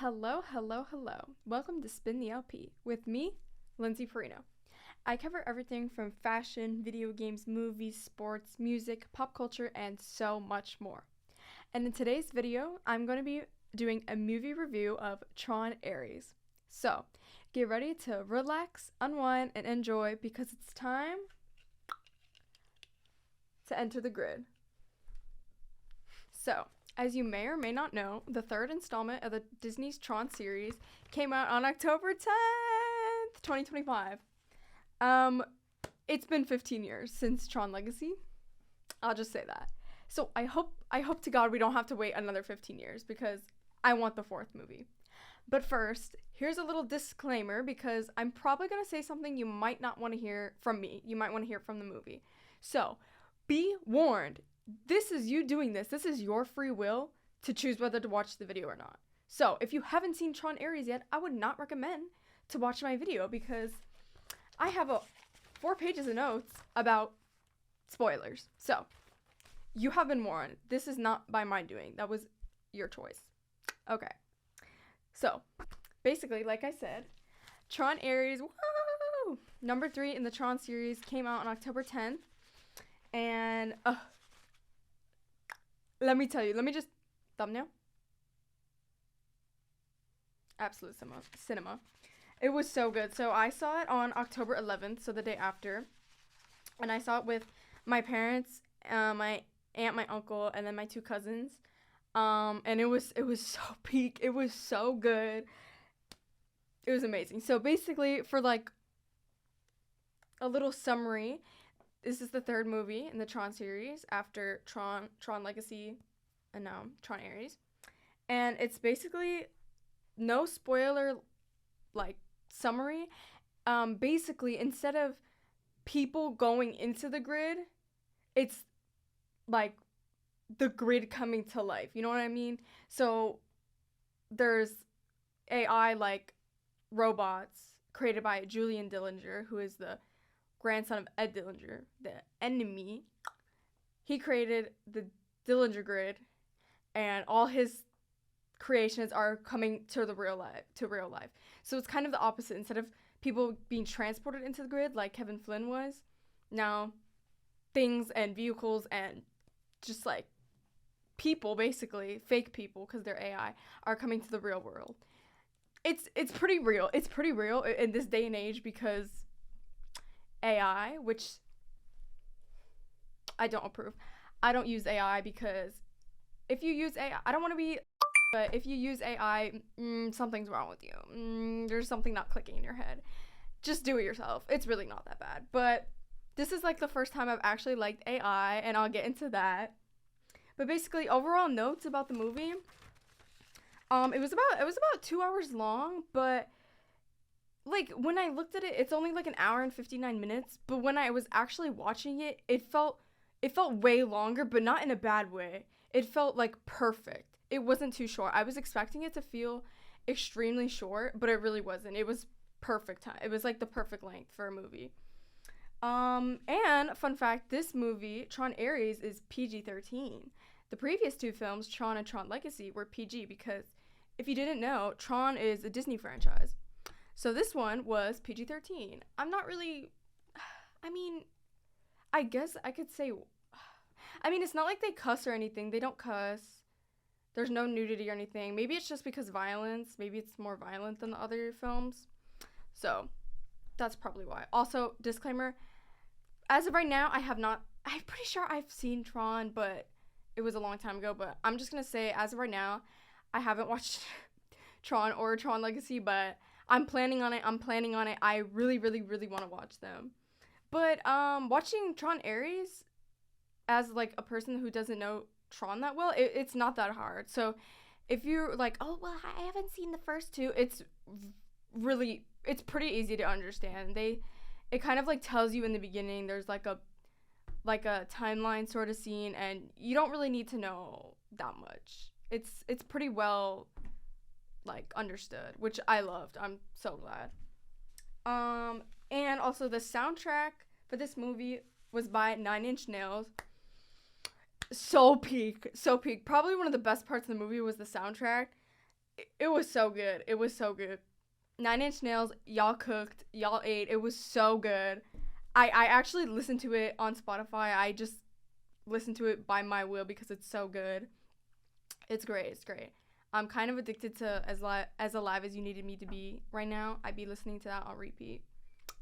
Hello, hello, hello. Welcome to Spin the LP with me, Lindsey Perino. I cover everything from fashion, video games, movies, sports, music, pop culture, and so much more. And in today's video, I'm going to be doing a movie review of Tron Ares. So, get ready to relax, unwind, and enjoy because it's time to enter the grid. So, as you may or may not know, the third installment of the Disney's Tron series came out on October 10th, 2025. It's been 15 years since Tron Legacy. I'll just say that. So I hope to God we don't have to wait another 15 years because I want the fourth movie. But first, here's a little disclaimer because I'm probably going to say something you might not want to hear from me. You might want to hear from the movie. So, be warned. This is you doing this. This is your free will to choose whether to watch the video or not. So, if you haven't seen Tron Ares yet, I would not recommend to watch my video because I have 4 pages of notes about spoilers. So, you have been warned. This is not by my doing. That was your choice. Okay. So, basically, like I said, Tron Ares, woo! Number 3 in the Tron series came out on October 10th. And, let me tell you, thumbnail. Absolute cinema. It was so good. So I saw it on October 11th, so the day after. And I saw it with my parents, my aunt, my uncle, and then my 2 cousins. And it was so peak. It was so good. It was amazing. So basically, for like a little summary, this is the 3rd movie in the Tron series after Tron Legacy, and now Tron Ares. And it's basically no spoiler, like, summary. Basically, instead of people going into the grid, it's like the grid coming to life. You know what I mean? So there's AI, like robots created by Julian Dillinger, who is the grandson of Ed Dillinger, the enemy. He created the Dillinger grid, and all his creations are coming to real life. So it's kind of the opposite. Instead of people being transported into the grid like Kevin Flynn was, now things and vehicles and just like people, basically fake people because they're AI, are coming to the real world. It's pretty real. It's pretty real in this day and age because AI, which I don't approve. I don't use AI because if you use AI, I don't want to be, but if you use AI, something's wrong with you. There's something not clicking in your head. Just do it yourself. It's really not that bad. But this is like the first time I've actually liked AI, and I'll get into that. But basically, overall notes about the movie. It was about 2 hours long, but like when I looked at it, it's only like an hour and 59 minutes. But when I was actually watching it, it felt way longer, but not in a bad way. It felt like perfect. It wasn't too short. I was expecting it to feel extremely short, but it really wasn't. It was perfect time. It was like the perfect length for a movie. And fun fact, this movie, Tron Ares, is PG-13. The previous 2 films, Tron and Tron Legacy, were PG because if you didn't know, Tron is a Disney franchise. So this one was PG-13. I'm not really, I guess I could say, it's not like they cuss or anything. They don't cuss. There's no nudity or anything. Maybe it's just because violence. Maybe it's more violent than the other films. So that's probably why. Also, disclaimer, as of right now, I'm pretty sure I've seen Tron, but it was a long time ago. But I'm just going to say, as of right now, I haven't watched Tron or Tron Legacy, but I'm planning on it. I really, really, really want to watch them. But watching Tron Ares as like a person who doesn't know Tron that well, it's not that hard. So if you're like, oh well, I haven't seen the first 2, it's pretty easy to understand. It kind of like tells you in the beginning there's like a timeline sort of scene, and you don't really need to know that much. It's pretty well like understood, which I loved. I'm so glad. And also the soundtrack for this movie was by 9 Inch Nails. So peak. Probably one of the best parts of the movie was the soundtrack. It was so good. It was so good. Nine Inch Nails, y'all cooked, y'all ate. It was so good. I actually listened to it on Spotify. I just listened to it by my will because it's so good. It's great. It's great. I'm kind of addicted to as alive as you needed me to be right now. I'd be listening to that on repeat.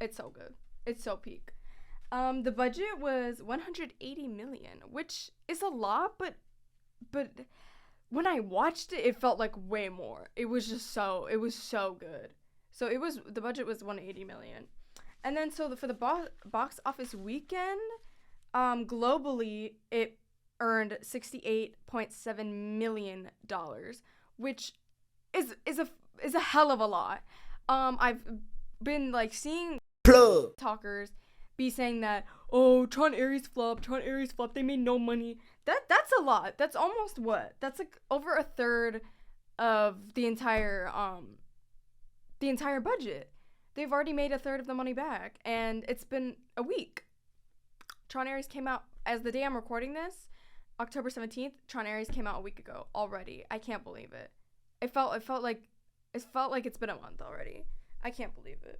It's so good. It's so peak. The budget was 180 million, which is a lot, but when I watched it, it felt like way more. It was so good. So the budget was 180 million. And then for the box office weekend, globally it earned $68.7 million, which is a hell of a lot. I've been like seeing talkers be saying that, oh, Tron Ares flopped, they made no money. That's a lot. That's almost what? That's like over a third of the entire budget. They've already made a third of the money back, and it's been a week. Tron Ares came out as the day I'm recording this, October 17th. Tron Ares came out a week ago already. I can't believe it. It felt like it's been a month already. I can't believe it.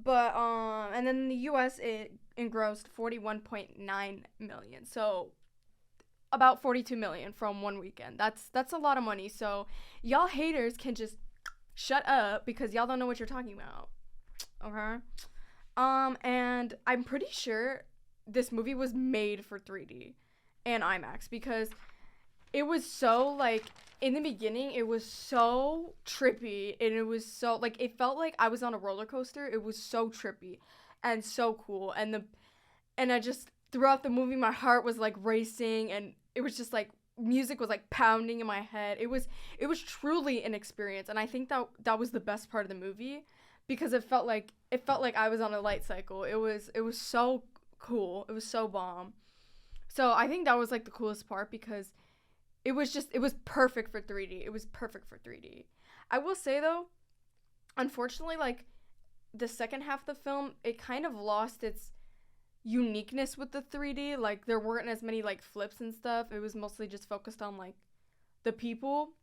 But and then in the US it engrossed 41.9 million. So about 42 million from one weekend. That's a lot of money. So y'all haters can just shut up because y'all don't know what you're talking about. Okay? And I'm pretty sure this movie was made for 3D and IMAX because it was so, like, in the beginning, it was so trippy, and it was so, like, it felt like I was on a roller coaster. It was so trippy and so cool, and I just, throughout the movie, my heart was, like, racing, and it was just, like, music was, like, pounding in my head. It was truly an experience, and I think that was the best part of the movie, because it felt like I was on a light cycle. It was so cool. It was so bomb. So I think that was, like, the coolest part, because it was perfect for 3D. It was perfect for 3D. I will say, though, unfortunately, like, the second half of the film, it kind of lost its uniqueness with the 3D. Like, there weren't as many, like, flips and stuff. It was mostly just focused on, like, the people,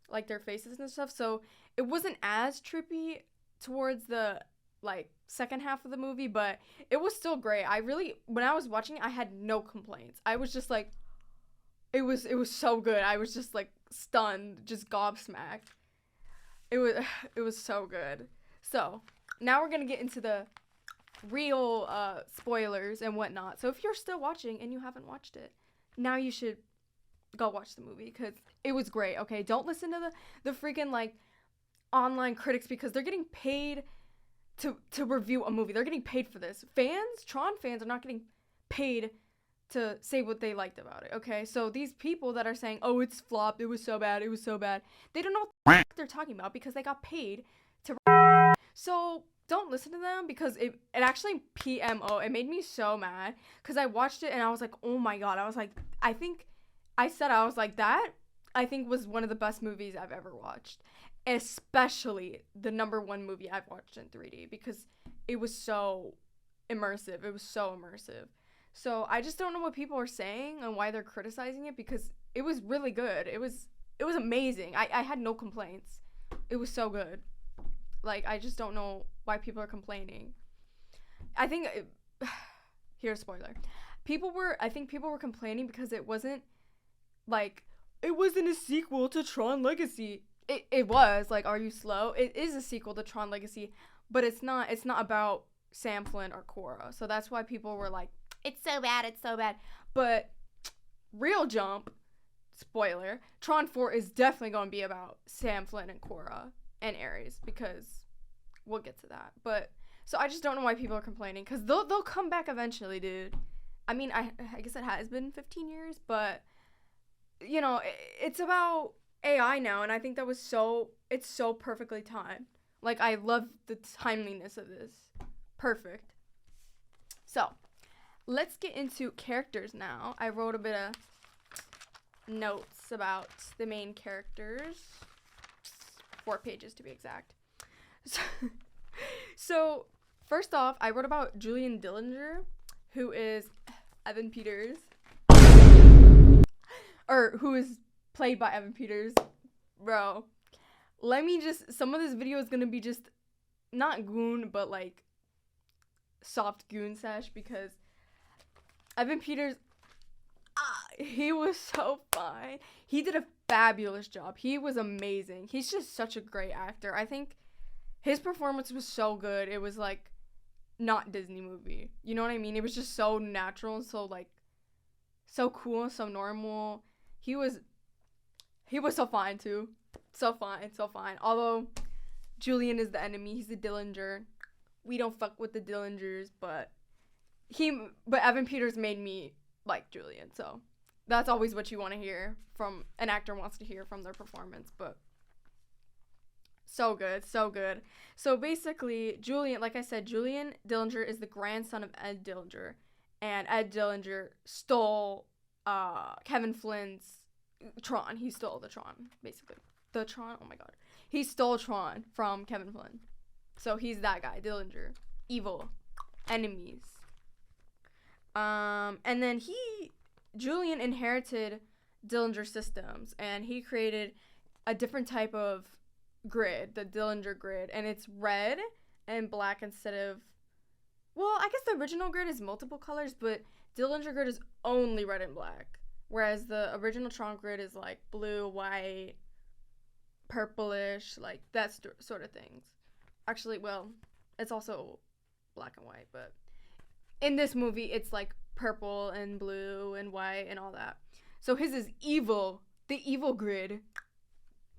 like, their faces and stuff. So it wasn't as trippy towards the, like, second half of the movie, but it was still great. When I was watching it, I had no complaints. I was just, like, it was so good. I was just, like, stunned, just gobsmacked. It was so good. So now we're gonna get into the real spoilers and whatnot. So if you're still watching and you haven't watched it, now you should go watch the movie because it was great. Okay, don't listen to the freaking, like, online critics because they're getting paid to review a movie. They're getting paid for this. Tron fans are not getting paid to say what they liked about it, okay? So these people that are saying, oh, it's flopped, it was so bad, they don't know what they're talking about because they got paid to. So don't listen to them because it actually PMO. It made me so mad because I watched it and I was like, oh my god. I was like, I think that I think was one of the best movies I've ever watched. Especially the number one movie I've watched in 3D because it was so immersive. So I just don't know what people are saying and why they're criticizing it because it was really good. It was amazing. I had no complaints. It was so good. Like, I just don't know why people are complaining. I think here's a spoiler. I think people were complaining because it wasn't a sequel to Tron Legacy. It was, like, are you slow? It is a sequel to Tron Legacy, but it's not about Sam Flynn or Cora. So that's why people were like, it's so bad. But real jump, spoiler, Tron 4 is definitely going to be about Sam Flynn and Cora and Ares because we'll get to that. But so I just don't know why people are complaining because they'll come back eventually, dude. I mean, I guess it has been 15 years, but you know, it's about AI now, and I think it's so perfectly timed. Like, I love the timeliness of this. Perfect. So let's get into characters now. I wrote a bit of notes about the main characters. 4 pages to be exact. So first off, I wrote about Julian Dillinger, who is Evan Peters. Or who is played by Evan Peters. Bro. some of this video is gonna be just not goon, but like soft goon sesh, because Evan Peters, he was so fine. He did a fabulous job. He was amazing. He's just such a great actor. I think his performance was so good. It was like not Disney movie. You know what I mean? It was just so natural and so like so cool, so normal. He was so fine too. So fine. Although Julian is the enemy. He's the Dillinger. We don't fuck with the Dillingers, but Evan Peters made me like Julian. So that's always what you want to hear from an actor, wants to hear from their performance. But so good. So basically, Julian, like I said, Julian Dillinger is the grandson of Ed Dillinger, and Ed Dillinger stole Kevin Flynn's Tron. He stole the Tron, basically. The Tron, oh my god. He stole Tron from Kevin Flynn. So he's that guy, Dillinger. Evil. Enemies. And then Julian inherited Dillinger systems, and he created a different type of grid, the Dillinger grid, and it's red and black instead of, well, I guess the original grid is multiple colors, but Dillinger grid is only red and black, whereas the original Tron grid is like blue, white, purplish, like that sort of things. Actually, well, it's also black and white, but in this movie it's like purple and blue and white and all that. So his is evil, the evil grid,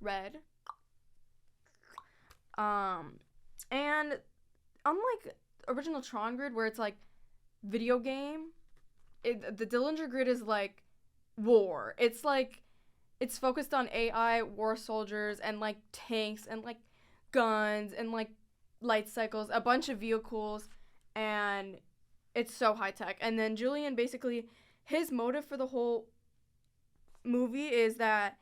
red. And unlike original Tron grid where it's like video game, the Dillinger grid is like war. It's like, it's focused on AI, war soldiers, and like tanks and like guns and like light cycles, a bunch of vehicles, and it's so high tech. And then Julian, basically his motive for the whole movie is that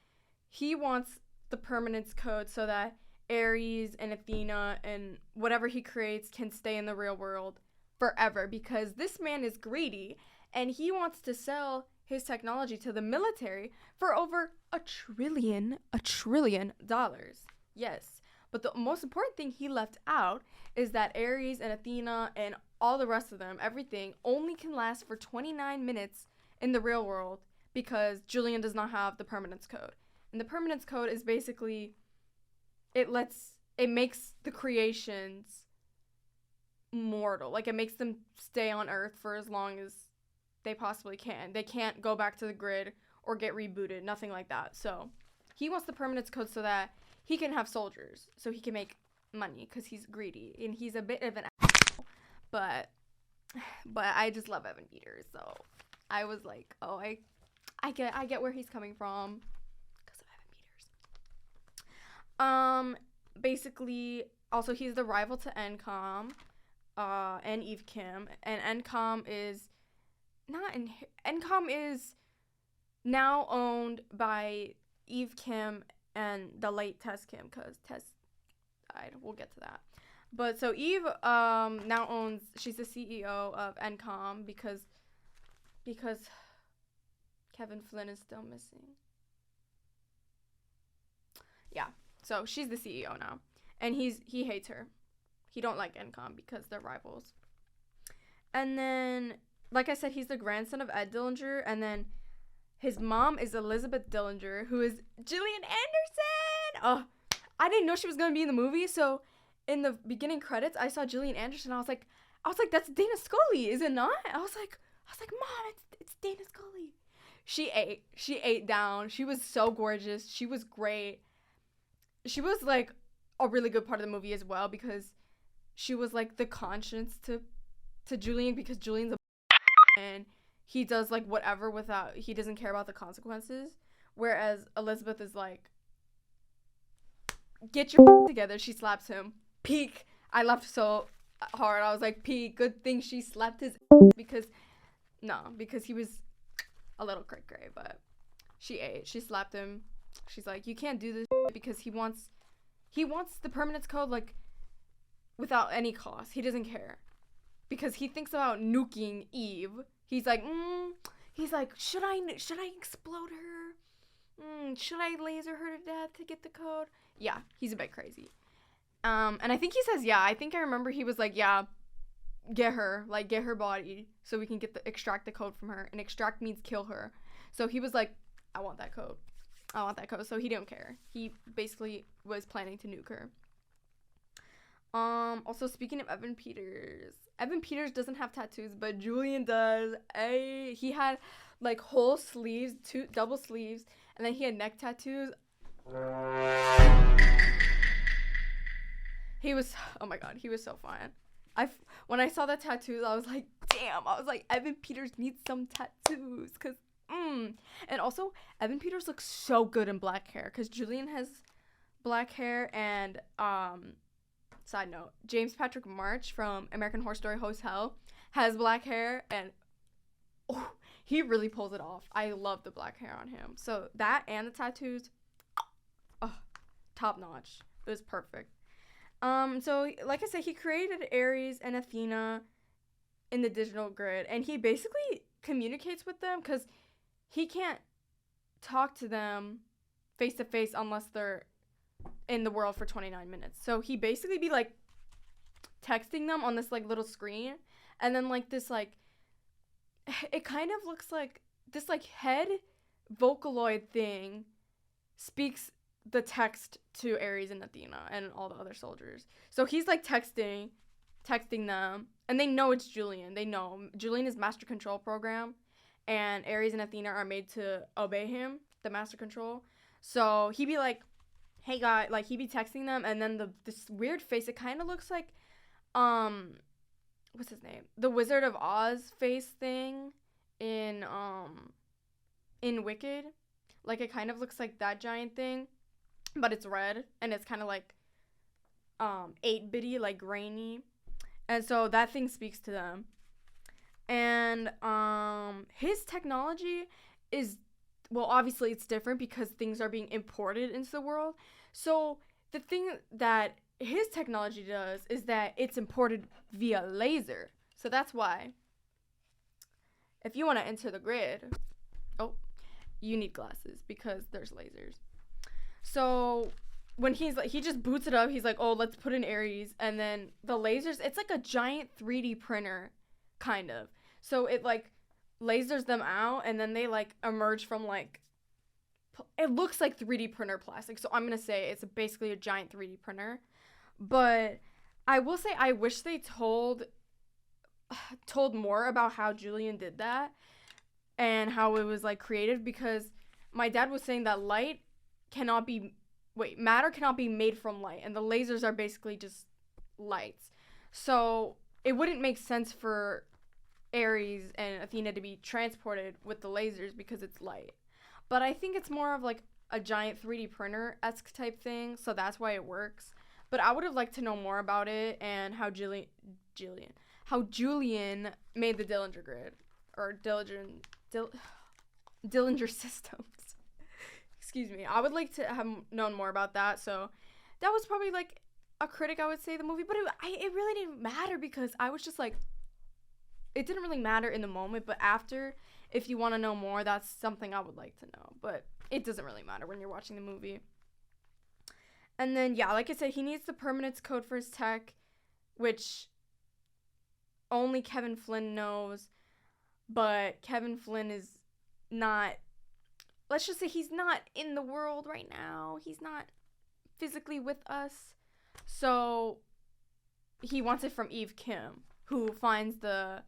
he wants the permanence code so that Ares and Athena and whatever he creates can stay in the real world forever, because this man is greedy and he wants to sell his technology to the military for over $1 trillion. Yes. But the most important thing he left out is that Ares and Athena and all the rest of them, everything, only can last for 29 minutes in the real world because Julian does not have the permanence code. And the permanence code is basically, it makes the creations mortal. Like, it makes them stay on Earth for as long as they possibly can. They can't go back to the grid or get rebooted, nothing like that. So he wants the permanence code so that he can have soldiers, so he can make money, because he's greedy and he's a bit of an asshole. But I just love Evan Peters, so I was like, oh, I get where he's coming from because of Evan Peters. Basically, also he's the rival to NCOM and Eve Kim, and NCOM is now owned by Eve Kim and the late Tess Kim, because Tess died. We'll get to that. But so Eve now owns, she's the CEO of NCOM because Kevin Flynn is still missing. Yeah, so she's the CEO now. And he hates her. He don't like NCOM because they're rivals. And then, like I said, he's the grandson of Ed Dillinger, and then his mom is Elizabeth Dillinger, who is Gillian Anderson. Oh, I didn't know she was gonna be in the movie, so in the beginning credits, I saw Gillian Anderson. I was like, that's Dana Scully, is it not? I was like, Mom, it's Dana Scully. She ate down. She was so gorgeous. She was great. She was like a really good part of the movie as well, because she was like the conscience to Julian, because Julian's a and he does like whatever he doesn't care about the consequences, whereas Elizabeth is like, get your together. She slaps him. Peak. I laughed so hard. I was like, peak. Good thing she slapped his because he was a little cray-cray, but she slapped him. She's like, you can't do this because he wants the permanence code like without any cost. He doesn't care because he thinks about nuking Eve. He's like, should I explode her? should I laser her to death to get the code? Yeah, he's a bit crazy. And I think he says, yeah. I think I remember he was like, yeah, get her body so we can extract the code from her. And extract means kill her. So he was like, I want that code. So he didn't care. He basically was planning to nuke her. Also, speaking of Evan Peters doesn't have tattoos, but Julian does. He had like whole sleeves, double sleeves, and then he had neck tattoos. Oh my god, he was so fun. When I saw the tattoos, I was like, damn. I was like, Evan Peters needs some tattoos, cause and also Evan Peters looks so good in black hair, cause Julian has black hair, and side note, James Patrick March from American Horror Story Hotel has black hair, and he really pulls it off. I love the black hair on him. So that and the tattoos, top notch. It was perfect. So like I said, he created Ares and Athena in the digital grid, and he basically communicates with them because he can't talk to them face to face unless they're in the world for 29 minutes. So he basically be like texting them on this like little screen, and then like this like it kind of looks like this like head Vocaloid thing speaks the text to Ares and Athena and all the other soldiers. So he's like texting them, and they know it's Julian. They know Julian is Master Control program, and Ares and Athena are made to obey him, the Master Control. So he'd be like, hey guy, like he'd be texting them, and then this weird face, it kind of looks like what's his name, the Wizard of Oz face thing in Wicked. Like it kind of looks like that giant thing, but it's red, and it's kind of like 8-bitty, like grainy, and so that thing speaks to them. And his technology is, well, obviously it's different because things are being imported into the world. So the thing that his technology does is that it's imported via laser. So that's why if you want to enter the grid, you need glasses because there's lasers. So when he's like, he just boots it up. He's like, oh, let's put in Ares. And then the lasers, it's like a giant 3D printer, kind of. So it like lasers them out, and then they like emerge from like, it looks like 3D printer plastic. So I'm going to say it's basically a giant 3D printer. But I will say I wish they told more about how Julian did that and how it was like created, because my dad was saying that matter cannot be made from light, and the lasers are basically just lights. So it wouldn't make sense for Ares and Athena to be transported with the lasers because it's light. But I think it's more of like a giant 3D printer-esque type thing, so that's why it works. But I would have liked to know more about it and how Julian made the Dillinger grid, or Dillinger systems. Excuse me. I would like to have known more about that. So that was probably like a critic, I would say, the movie. But it really didn't matter because I was just like, it didn't really matter in the moment. But after, if you want to know more, that's something I would like to know. But it doesn't really matter when you're watching the movie. And then, yeah, like I said, he needs the permanence code for his tech, which only Kevin Flynn knows. But Kevin Flynn is not, let's just say he's not in the world right now. He's not physically with us. So he wants it from Eve Kim, who finds the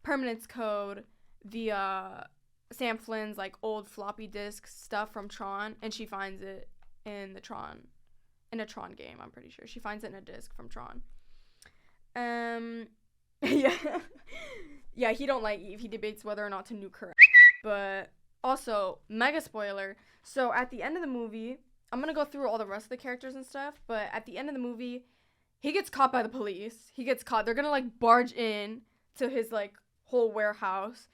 permanence code via Sam Flynn's like old floppy disk stuff from Tron, and she finds it in a Tron game, I'm pretty sure. She finds it in a disc from Tron. Yeah. Yeah, he don't like Eve. He debates whether or not to nuke her. But also, mega spoiler. So at the end of the movie, I'm going to go through all the rest of the characters and stuff, but at the end of the movie, he gets caught by the police. They're going to like barge in to his like whole warehouse.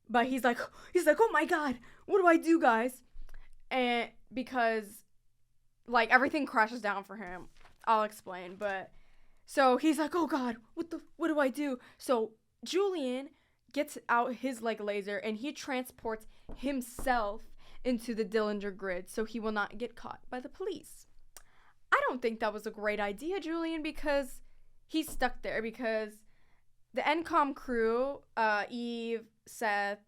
But he's like, oh my God, what do I do, guys? And because like everything crashes down for him. I'll explain, but so he's like, oh God, what do I do? So Julian gets out his like laser, and he transports himself into the Dillinger Grid so he will not get caught by the police. I don't think that was a great idea, Julian, because he's stuck there because the NCOM crew, Eve, Seth,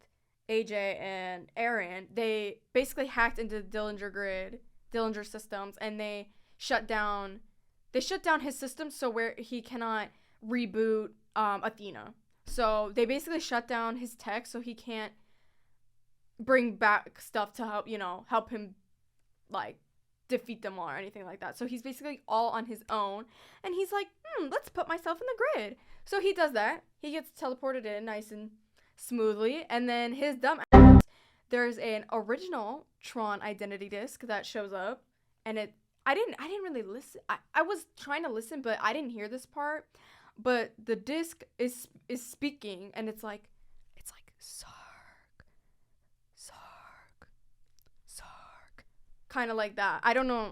AJ, and Aaron, they basically hacked into the Dillinger Grid, Dillinger systems, and they shut down his system so where he cannot reboot Athena. So they basically shut down his tech so he can't bring back stuff to help him like defeat them all or anything like that. So he's basically all on his own, and he's like, let's put myself in the grid. So he does that. He gets teleported in nice and smoothly, and then his dumb ass, there's an original Tron identity disc that shows up, and I didn't really listen. I was trying to listen, but I didn't hear this part. But the disc is speaking, and it's like Sark, kind of like that. I don't know.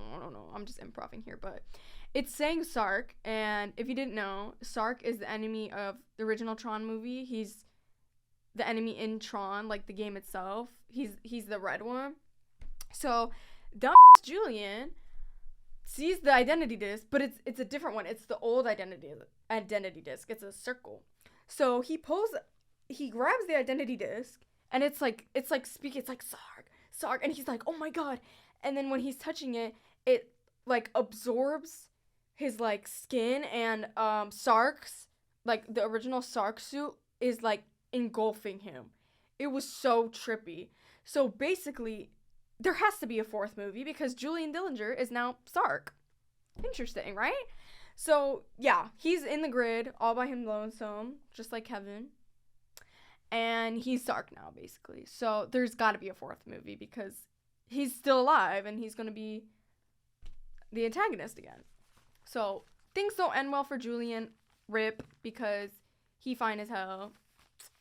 I'm just improvising here, but it's saying Sark, and if you didn't know, Sark is the enemy of the original Tron movie. He's the enemy in Tron, like the game itself. He's the red one. So dumb Julian sees the identity disc, but it's a different one. It's the old identity disc. It's a circle. So he grabs the identity disc, and it's like speaking. It's like Sark, and he's like, oh my god. And then when he's touching it, it like absorbs his like skin, and Sark's, like the original Sark suit is like engulfing him. It was so trippy. So basically, there has to be a fourth movie because Julian Dillinger is now Sark. Interesting, right? So yeah, he's in the grid all by him lonesome, just like Kevin. And he's Sark now, basically. So there's got to be a fourth movie because he's still alive and he's going to be the antagonist again. So things don't end well for Julian. Rip, because he fine as hell.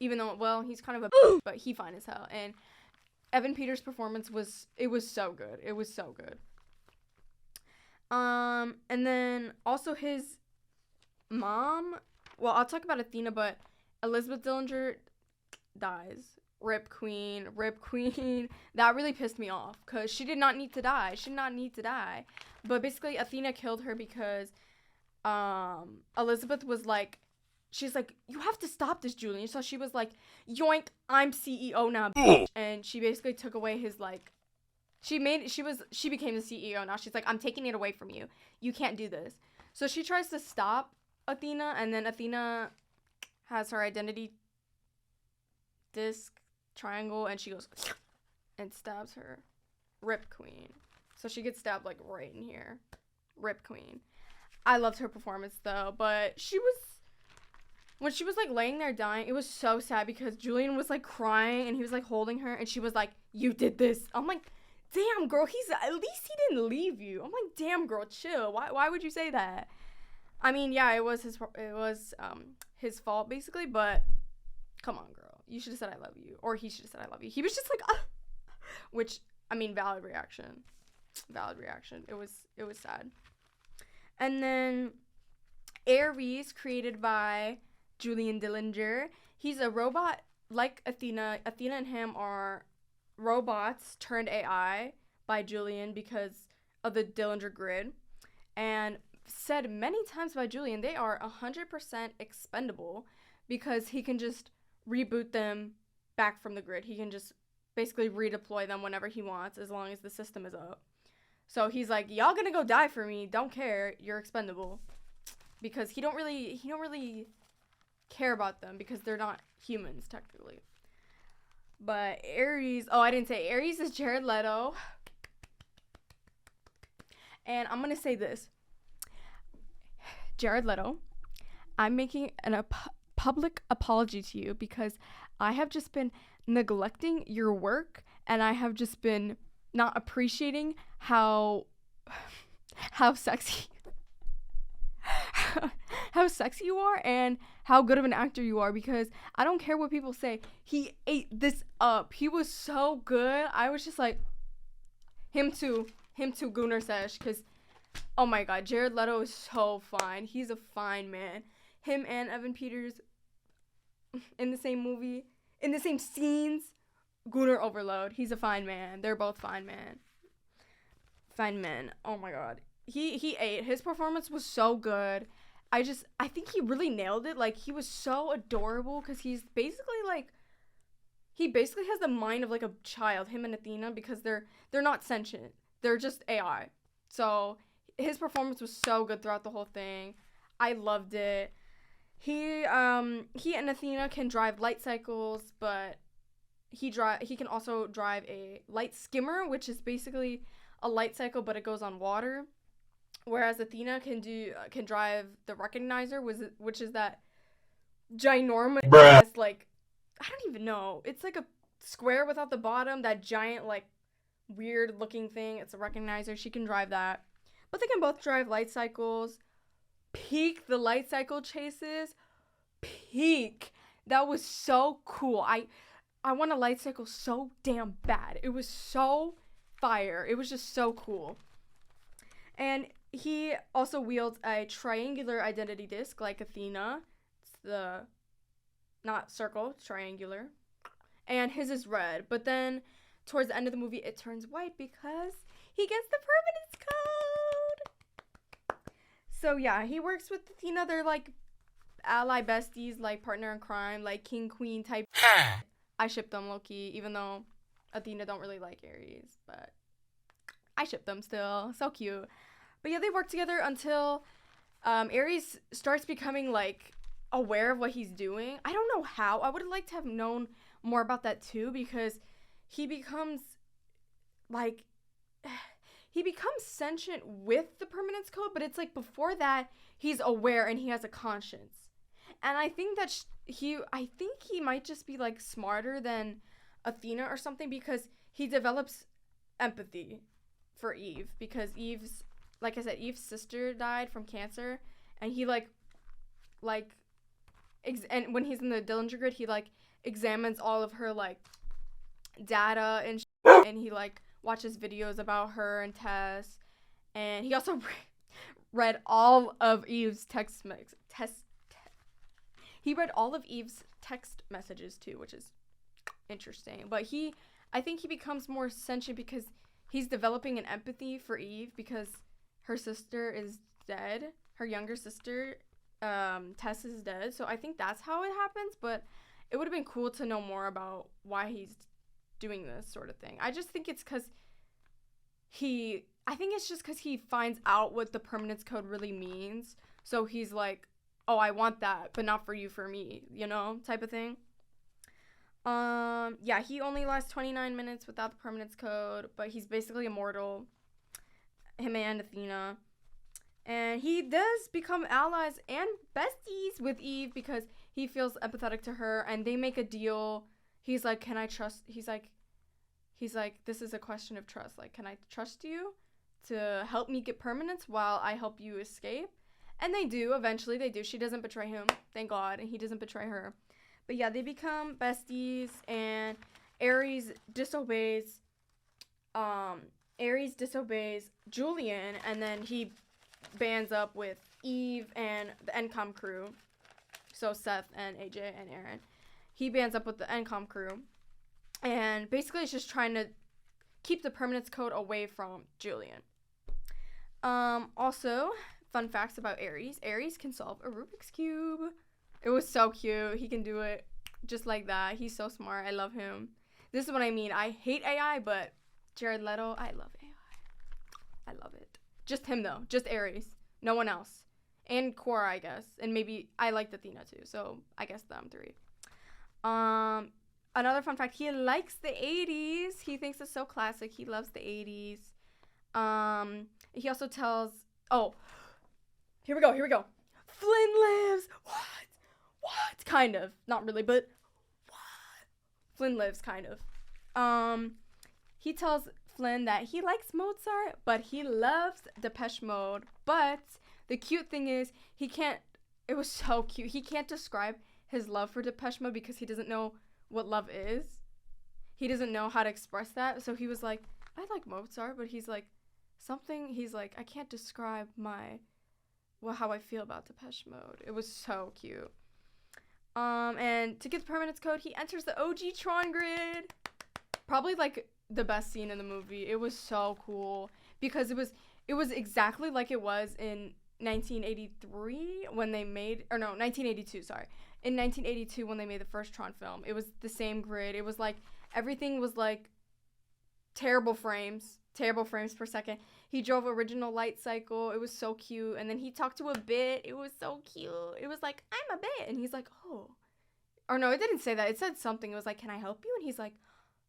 Even though, well, he's kind of a but he fine as hell. And Evan Peters' performance was so good. It was so good. And then also his mom, well, I'll talk about Athena, but Elizabeth Dillinger dies. Rip queen. That really pissed me off because she did not need to die. But basically Athena killed her because Elizabeth was like, she's like, you have to stop this, Julian. So she was like, yoink, I'm CEO now, bitch. And she basically took away his like, she became the CEO now. She's like, I'm taking it away from you. You can't do this. So she tries to stop Athena, and then Athena has her identity disc triangle, and she goes and stabs her. Rip queen. So she gets stabbed like right in here. Rip queen. I loved her performance though, but when she was like laying there dying, it was so sad because Julian was like crying and he was like holding her, and she was like, you did this. I'm like, damn girl, at least he didn't leave you. I'm like, damn girl, chill. Why would you say that? I mean, yeah, it was his fault basically, but come on, girl. You should have said I love you, or he should have said I love you. He was just like, which, I mean, valid reaction. It was sad. And then Ares, created by Julian Dillinger. He's a robot like Athena. Athena and him are robots turned AI by Julian because of the Dillinger grid. And said many times by Julian, they are 100% expendable because he can just reboot them back from the grid. He can just basically redeploy them whenever he wants as long as the system is up. So he's like, y'all gonna go die for me, don't care, you're expendable. Because he don't really care about them because they're not humans technically. But Ares, I didn't say Ares is Jared Leto. And I'm gonna say this. Jared Leto, I'm making a public apology to you because I have just been neglecting your work, and I have just been not appreciating how sexy how sexy you are and how good of an actor you are, because I don't care what people say. He ate this up. He was so good. I was just like, him too, Gunnar Sesh, because oh my god, Jared Leto is so fine. He's a fine man. Him and Evan Peters in the same movie, in the same scenes, Gunnar Overload. He's a fine man. They're both fine men. Fine men. Oh my god. He ate. His performance was so good. I think he really nailed it. Like, he was so adorable because he basically has the mind of like a child, him and Athena, because they're not sentient. They're just AI. So his performance was so good throughout the whole thing. I loved it. He and Athena can drive light cycles, but he can also drive a light skimmer, which is basically a light cycle, but it goes on water. Whereas Athena can drive the recognizer, which is that ginormous, like, I don't even know. It's like a square without the bottom, that giant, like, weird looking thing. It's a recognizer. She can drive that. But they can both drive light cycles. Peak the light cycle chases. Peak. That was so cool. I want a light cycle so damn bad. It was so fire. It was just so cool. And he also wields a triangular identity disc like Athena. It's the, not circle, it's triangular. And his is red. But then towards the end of the movie, it turns white because he gets the permanence code. So yeah, he works with Athena. They're like ally besties, like partner in crime, like king queen type. I ship them low-key, even though Athena don't really like Ares, but I ship them still. So cute. But yeah, they work together until Ares starts becoming like aware of what he's doing. I don't know how. I would have liked to have known more about that too, because he becomes sentient with the permanence code, but it's like before that he's aware and he has a conscience. And I think that he might just be like smarter than Athena or something, because he develops empathy for Eve, because Eve's, like I said, Eve's sister died from cancer, and he and when he's in the Dillinger Grid, he like examines all of her like data and and he like watches videos about her and Tess, and he also read all of Eve's he read all of Eve's text messages too, which is interesting. But I think he becomes more sentient because he's developing an empathy for Eve, because her sister is dead. Her younger sister, Tess, is dead. So I think that's how it happens, but it would have been cool to know more about why he's doing this sort of thing. I just think it's because he finds out what the permanence code really means. So he's like, oh, I want that, but not for you, for me, type of thing. Yeah, he only lasts 29 minutes without the permanence code, but he's basically immortal. Him and Athena. And he does become allies and besties with Eve because he feels empathetic to her, and they make a deal. He's like, can I trust? He's like, this is a question of trust. Like, can I trust you to help me get permanence while I help you escape? And they do. Eventually, they do. She doesn't betray him, thank God, and he doesn't betray her. But yeah, they become besties, and Ares disobeys Julian, and then he bands up with Eve and the NCOM crew. So Seth and AJ and Aaron. He bands up with the NCOM crew, and basically it's just trying to keep the permanence code away from Julian. Also, fun facts about Ares. Ares can solve a Rubik's Cube. It was so cute. He can do it just like that. He's so smart. I love him. This is what I mean. I hate AI, but Jared Leto, I love AI. I love it. Just him, though. Just Ares. No one else. And Cora, I guess. And maybe I liked Athena, too. So I guess them three. Another fun fact. He likes the 80s. He thinks it's so classic. He loves the 80s. He also tells... Oh, here we go. Flynn lives. What? Kind of. Not really, but what? Flynn lives, kind of. He tells Flynn that he likes Mozart, but he loves Depeche Mode. But the cute thing is, it was so cute. He can't describe his love for Depeche Mode because he doesn't know what love is. He doesn't know how to express that. So he was like, I like Mozart, but he's like, I can't describe how I feel about Depeche Mode. It was so cute. And to get the permanence code, he enters the OG Tron grid. Probably like the best scene in the movie. It was so cool because it was exactly like it was in 1983 when they made, or no, 1982, sorry. In 1982 when they made the first Tron film. It was the same grid. It was like everything was like terrible frames per second. He drove original light cycle. It was so cute. And then he talked to a bit. It was so cute. It was like, I'm a bit. And he's like, oh. Or no, it didn't say that. It said something. It was like, can I help you? And he's like,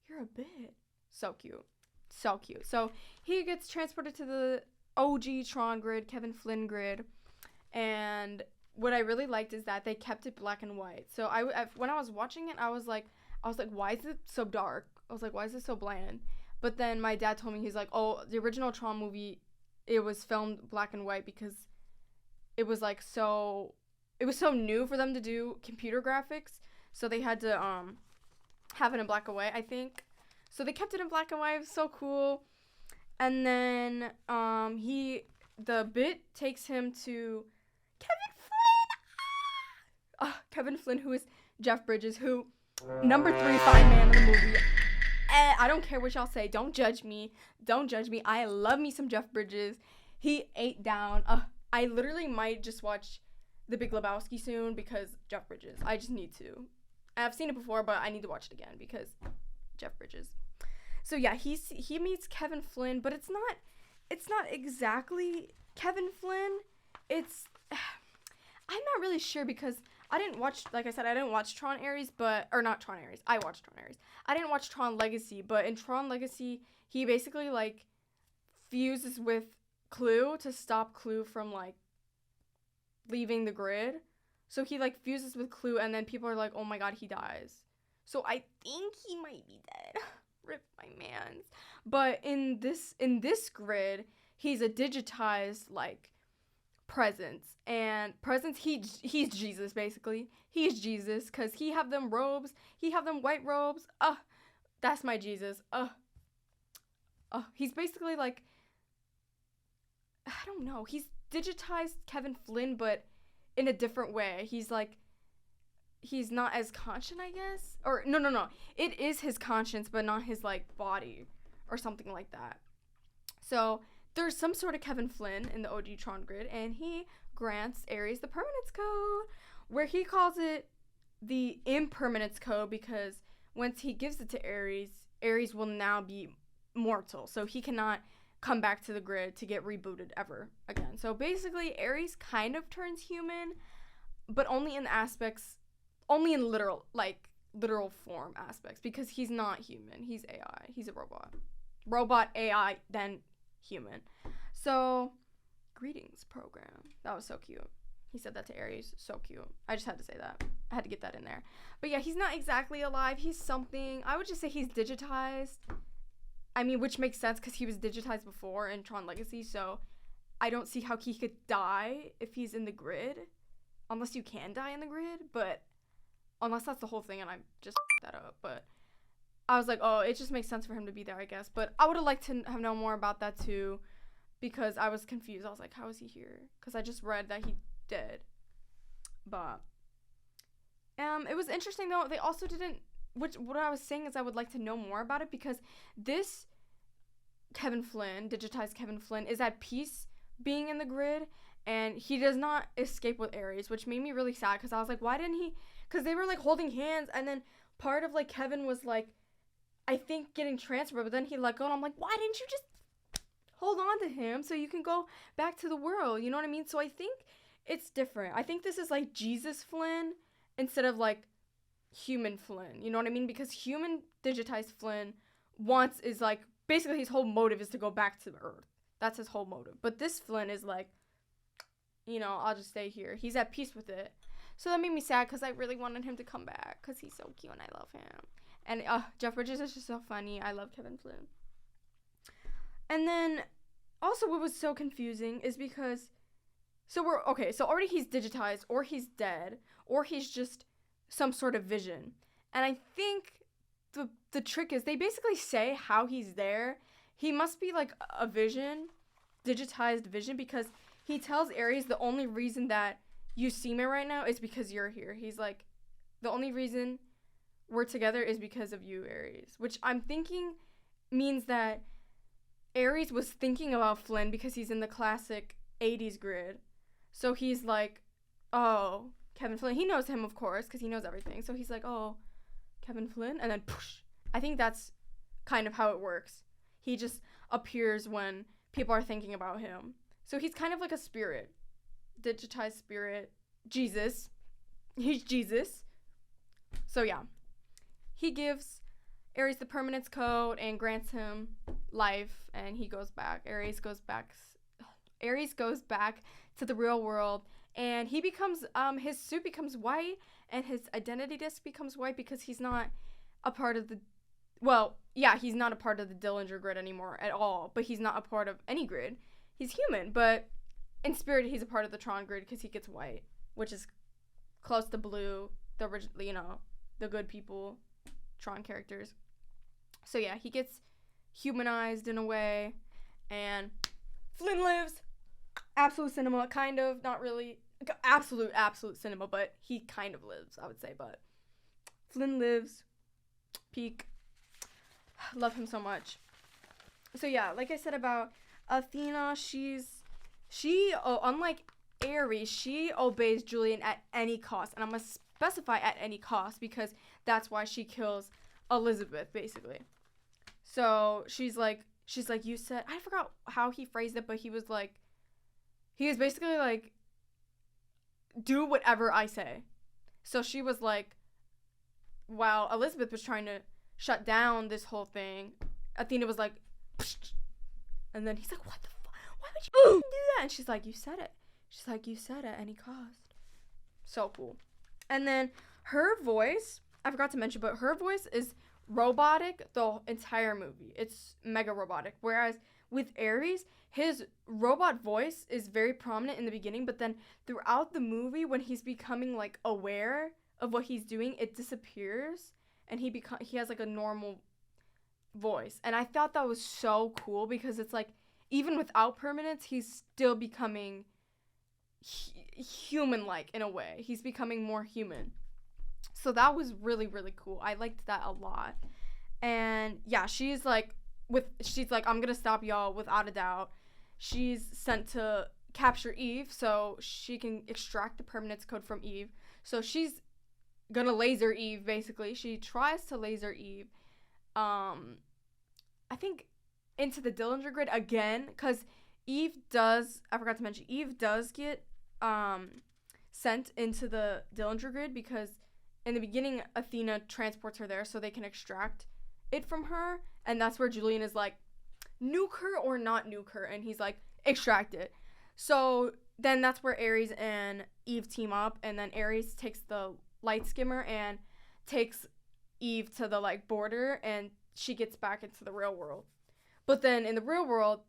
you're a bit. So cute. So cute. So he gets transported to the OG Tron grid, Kevin Flynn grid. And what I really liked is that they kept it black and white. So when I was watching it, I was like, why is it so dark? I was like, why is it so bland? But then my dad told me, he's like, oh, the original Tron movie, it was filmed black and white because it was like it was so new for them to do computer graphics. So they had to have it in black and white, I think. So they kept it in black and white. It was so cool. And then the bit takes him to Kevin Flynn, who is Jeff Bridges, who number 3 fine man in the movie. I don't care what y'all say. Don't judge me. I love me some Jeff Bridges. He ate down. I literally might just watch The Big Lebowski soon because Jeff Bridges. I just need to. I've seen it before, but I need to watch it again because Jeff Bridges. So yeah, he meets Kevin Flynn, but it's not exactly Kevin Flynn. I'm not really sure because I didn't watch, like I said, I didn't watch Tron Ares, or not Tron Ares. I watched Tron Ares. I didn't watch Tron Legacy, but in Tron Legacy, he basically, like, fuses with Clue to stop Clue from, like, leaving the grid. So he, like, fuses with Clue, and then people are like, oh my god, he dies. So I think he might be dead. Rip my mans. But in this grid, he's a digitized, like, presence. And presence, he's Jesus, basically. He's Jesus, because he have them robes. He have them white robes. That's my Jesus. He's basically, like, I don't know. He's digitized Kevin Flynn, but in a different way. He's, like, he's not as conscient, I guess. Or, no. It is his conscience, but not his, like, body. Or something like that. So there's some sort of Kevin Flynn in the OG Tron grid, and he grants Ares the permanence code, where he calls it the impermanence code because once he gives it to Ares will now be mortal, so he cannot come back to the grid to get rebooted ever again. So basically, Ares kind of turns human, but only in literal form aspects, because he's not human. He's AI. He's a robot AI, then human. So, greetings, program. That was so cute. He said that to Ares. So cute. I just had to say that. I had to get that in there. But yeah, he's not exactly alive. He's something. I would just say he's digitized. I mean, which makes sense because he was digitized before in Tron Legacy. So, I don't see how he could die if he's in the grid. Unless you can die in the grid. But, unless that's the whole thing and I just that up. But, I was like, oh, it just makes sense for him to be there, I guess. But I would have liked to have known more about that too, because I was confused. I was like, how is he here? Because I just read that he did. But it was interesting though. They also didn't. What I was saying is I would like to know more about it, because this Kevin Flynn, digitized Kevin Flynn, is at peace being in the grid, and he does not escape with Ares, which made me really sad because I was like, why didn't he? Because they were like holding hands, and then part of like Kevin was like, I think getting transferred, but then he let go, and I'm like, why didn't you just hold on to him so you can go back to the world? You know what I mean? So I think it's different. I think this is like Jesus Flynn instead of like human Flynn. You know what I mean? Because human digitized Flynn is like, basically his whole motive is to go back to the Earth. That's his whole motive. But this Flynn is like, you know, I'll just stay here. He's at peace with it. So that made me sad because I really wanted him to come back because he's so cute and I love him. And Jeff Bridges is just so funny. I love Kevin Flynn. And then also what was so confusing is because so already he's digitized, or he's dead, or he's just some sort of vision. And I think the trick is they basically say how he's there. He must be like a vision, digitized vision, because he tells Ares the only reason that you see me right now is because you're here. He's like, the only reason we're together is because of you, Ares. Which I'm thinking means that Ares was thinking about Flynn because he's in the classic 80s grid. So he's like, oh, Kevin Flynn. He knows him, of course, because he knows everything. So he's like, oh, Kevin Flynn? And then, poosh. I think that's kind of how it works. He just appears when people are thinking about him. So he's kind of like a spirit. Digitized spirit. Jesus. He's Jesus. So yeah. He gives Ares the permanence code and grants him life, and he goes back. Ares goes back to the real world, and he becomes his suit becomes white, and his identity disc becomes white because he's not a part of the he's not a part of the Dillinger grid anymore at all, but he's not a part of any grid. He's human, but in spirit he's a part of the Tron grid because he gets white, which is close to blue, the original, the good people Tron characters. So yeah, he gets humanized in a way, and Flynn lives. Absolute cinema, kind of, not really absolute cinema, but he kind of lives, I would say. But Flynn lives. Peak. Love him so much. So yeah, like I said about Athena, unlike Ares, she obeys Julian at any cost, and I'm gonna specify at any cost because that's why she kills Elizabeth, basically. So she's like, you said, I forgot how he phrased it, but he was basically like, do whatever I say. So she was like, while Elizabeth was trying to shut down this whole thing, Athena was like, psh, and then he's like, what the fuck? Why would you do that? And she's like, you said it. She's like, you said it at any cost. So cool. And then her voice, I forgot to mention, but her voice is robotic the entire movie. It's mega robotic. Whereas with Ares, his robot voice is very prominent in the beginning, but then throughout the movie, when he's becoming like aware of what he's doing, it disappears, and he has like a normal voice. And I thought that was so cool because it's like, even without permanence, he's still becoming human-like in a way. He's becoming more human. So that was really, really cool. I liked that a lot. And yeah, she's like, I'm gonna stop y'all without a doubt. She's sent to capture Eve so she can extract the permanence code from Eve. So she's gonna laser Eve, basically. She tries to laser Eve. I think into the Dillinger grid again, because Eve does get sent into the Dillinger grid because in the beginning Athena transports her there so they can extract it from her, and that's where Julian is like, nuke her or not nuke her, and he's like, extract it. So then that's where Ares and Eve team up, and then Ares takes the light skimmer and takes Eve to the like border, and she gets back into the real world. But then in the real world,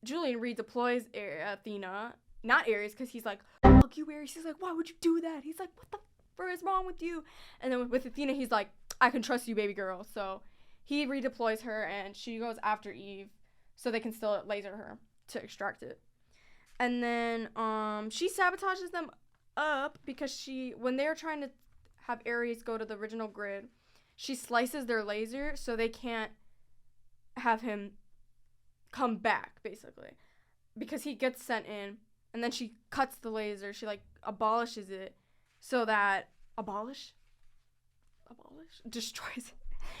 Julian redeploys Athena, not Ares, because he's like, fuck you, Ares. He's like, why would you do that? He's like, what the fuck is wrong with you? And then with Athena, he's like, I can trust you, baby girl. So he redeploys her, and she goes after Eve so they can still laser her to extract it. And then she sabotages them up because when they're trying to have Ares go to the original grid, she slices their laser so they can't have him come back, basically, because he gets sent in, and then she cuts the laser. She like abolishes it so that destroys it.